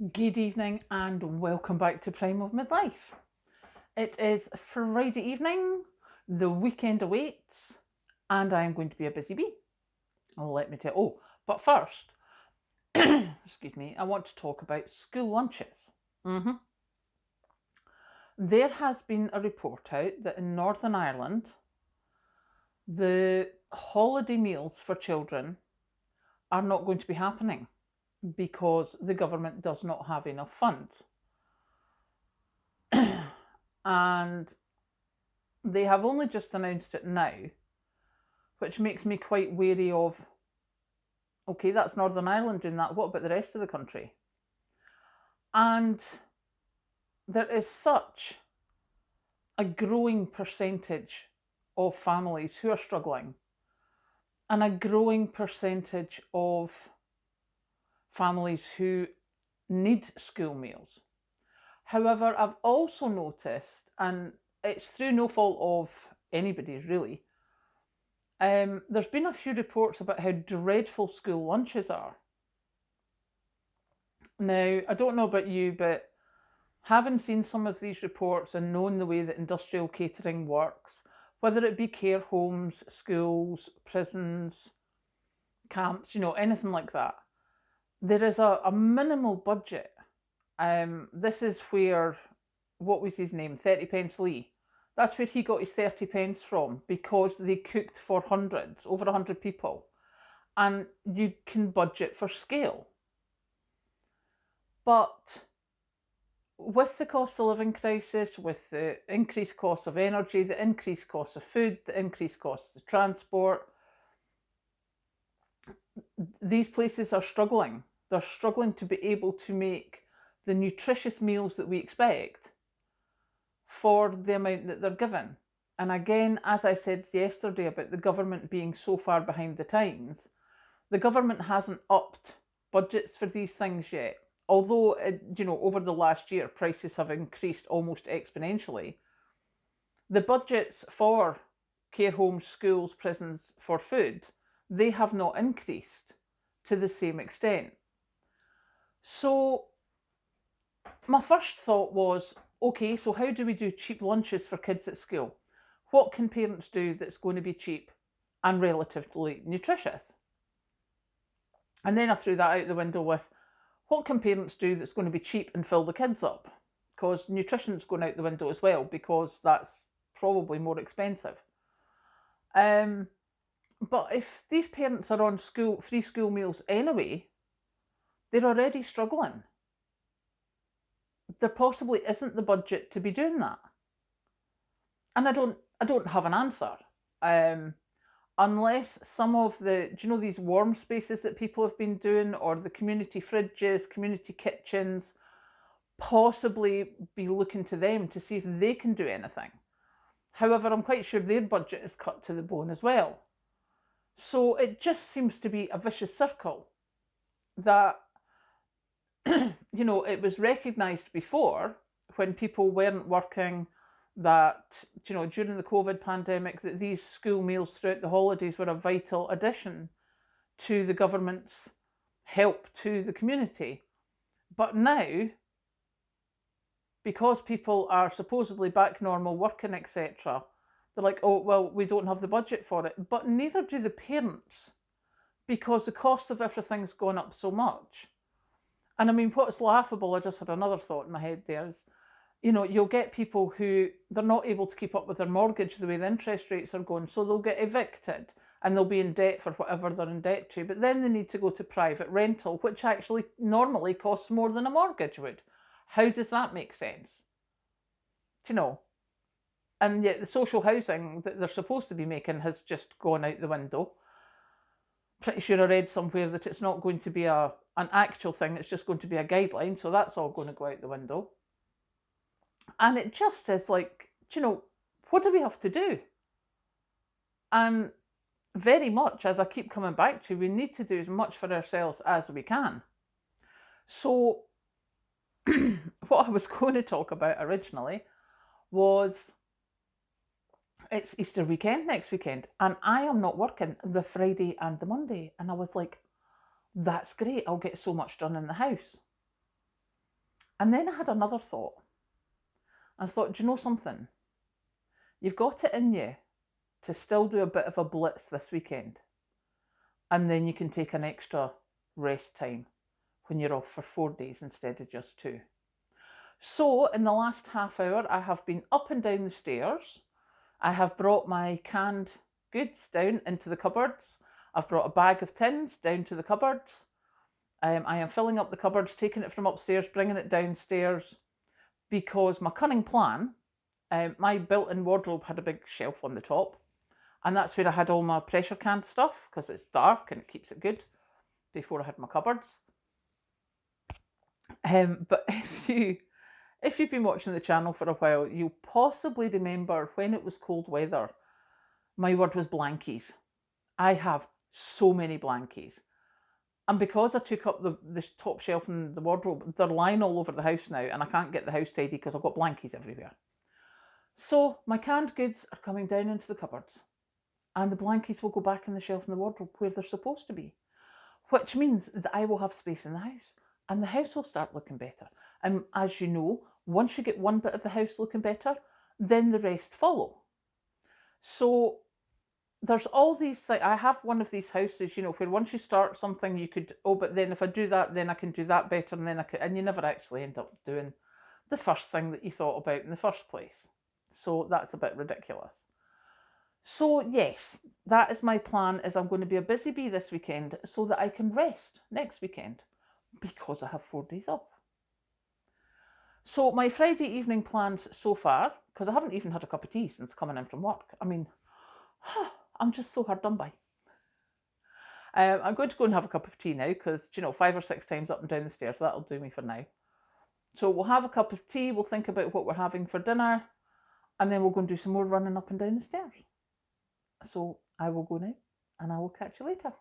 Good evening and welcome back to Prime of Midlife. It is Friday evening, the weekend awaits, and I'm going to be a busy bee. Let me tell. Oh, but first, excuse me, I want to talk about school lunches. There has been a report out that in Northern Ireland, the holiday meals for children are not going to be happening because the government does not have enough funds. And they have only just announced it now, which makes me quite wary of, okay, that's Northern Ireland doing that, what about the rest of the country? And there is such a growing percentage of families who are struggling, and a growing percentage of families who need school meals. However, I've also noticed, and it's through no fault of anybody's really, there's been a few reports about how dreadful school lunches are. Now, I don't know about you, but having seen some of these reports and knowing the way that industrial catering works, whether it be care homes, schools, prisons, camps, anything like that, there is a minimal budget. This is where, what was his name, 30 pence Lee, that's where he got his 30 pence from, because they cooked for hundreds, over 100 people. And you can budget for scale. But with the cost of living crisis, with the increased cost of energy, the increased cost of food, the increased cost of transport, these places are struggling. They're struggling to be able to make the nutritious meals that we expect for the amount that they're given. And again, as I said yesterday about the government being so far behind the times, the government hasn't upped budgets for these things yet. Although, over the last year, prices have increased almost exponentially. The budgets for care homes, schools, prisons for food, they have not increased to the same extent. So my first thought was, okay, so how do we do cheap lunches for kids at school? What can parents do that's going to be cheap and relatively nutritious? And then I threw that out the window with, what can parents do that's going to be cheap and fill the kids up? Because nutrition's going out the window as well, because that's probably more expensive. But if these parents are on free school meals anyway, they're already struggling. There possibly isn't the budget to be doing that. And I don't have an answer. Unless some of these warm spaces that people have been doing, or the community fridges, community kitchens, possibly be looking to them to see if they can do anything. However, I'm quite sure their budget is cut to the bone as well. So it just seems to be a vicious circle that, it was recognised before when people weren't working, that, during the COVID pandemic, that these school meals throughout the holidays were a vital addition to the government's help to the community. But now, because people are supposedly back normal, working, etc., they're like, oh, well, we don't have the budget for it. But neither do the parents, because the cost of everything's gone up so much. And I mean, what's laughable, I just had another thought in my head there, is, you'll get people who, they're not able to keep up with their mortgage the way the interest rates are going, so they'll get evicted and they'll be in debt for whatever they're in debt to, but then they need to go to private rental, which actually normally costs more than a mortgage would. How does that make sense? And yet the social housing that they're supposed to be making has just gone out the window. Pretty sure I read somewhere that it's not going to be an actual thing, it's just going to be a guideline, so that's all going to go out the window. And it just is like, what do we have to do? And very much, as I keep coming back to, we need to do as much for ourselves as we can. So what I was going to talk about originally was, it's Easter weekend next weekend, and I am not working the Friday and the Monday. And I was like, that's great, I'll get so much done in the house. And then I had another thought. I thought, do you know something? You've got it in you to still do a bit of a blitz this weekend. And then you can take an extra rest time when you're off for 4 days instead of just 2. So in the last half hour, I have been up and down the stairs. I have brought my canned goods down into the cupboards. I've brought a bag of tins down to the cupboards. I am filling up the cupboards, taking it from upstairs, bringing it downstairs, because my cunning plan, my built-in wardrobe had a big shelf on the top, and that's where I had all my pressure can stuff, because it's dark and it keeps it good, before I had my cupboards. But if you've been watching the channel for a while, you'll possibly remember when it was cold weather, my word was blankies. I have so many blankies. And because I took up the top shelf in the wardrobe, they're lying all over the house now, and I can't get the house tidy because I've got blankies everywhere. So my canned goods are coming down into the cupboards, and the blankies will go back in the shelf in the wardrobe where they're supposed to be, which means that I will have space in the house, and the house will start looking better. And as you know, once you get one bit of the house looking better, then the rest follow. So there's all these things. I have one of these houses, you know, where once you start something, you could, oh, but then if I do that, then I can do that better, and then I can, and you never actually end up doing the first thing that you thought about in the first place. So that's a bit ridiculous. So yes, that is my plan, is I'm going to be a busy bee this weekend so that I can rest next weekend, because I have 4 days off. So my Friday evening plans so far, because I haven't even had a cup of tea since coming in from work. I mean, I'm just so hard done by. I'm going to go and have a cup of tea now, because, you know, 5 or 6 times up and down the stairs, that'll do me for now. So we'll have a cup of tea, we'll think about what we're having for dinner, and then we'll go and do some more running up and down the stairs. So I will go now, and I will catch you later.